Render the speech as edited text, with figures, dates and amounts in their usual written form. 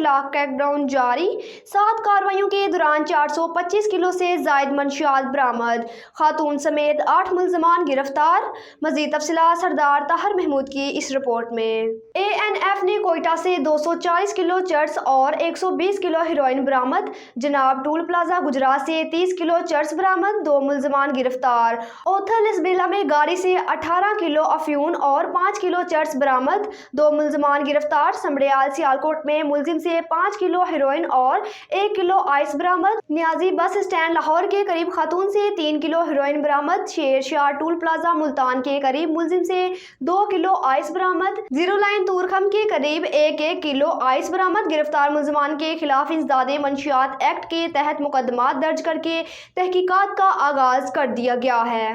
خلاف crack down جاری، 7 کارروائیوں کے دوران 425 کلو سے زائد منشیات برآمد، خاتون سمیت 8 ملزمان گرفتار۔ مزید تفصیلات سردار طاہر محمود کی اس رپورٹ میں۔ ANF نے کوئٹہ سے 240 کلو چرس اور 120 کلو ہیروئن برآمد، جناب ٹول پلازہ گجرات سے 30 کلو چرس برآمد، 2 ملزمان گرفتار۔ اوتھر لسبیلا میں گاڑی سے 18 کلو افیون اور 5 کلو چرس برآمد، 2 ملزمان گرفتار۔ سمڑیال سیالکوٹ میں ملزم سے 5 کلو ہیروئن اور 1 کلو آئس برآمد۔ نیازی بس اسٹینڈ لاہور کے قریب خاتون سے 3 کلو ہیروئن برآمد۔ شیر شاہ ٹول پلازہ ملتان کے قریب ملزم سے 2 کلو آئس برآمد۔ زیرو لائن تورخم کے قریب 1 کلو آئس برآمد۔ گرفتار ملزمان کے خلاف انسداد منشیات ایکٹ کے تحت مقدمات درج کر کے تحقیقات کا آغاز کر دیا گیا ہے۔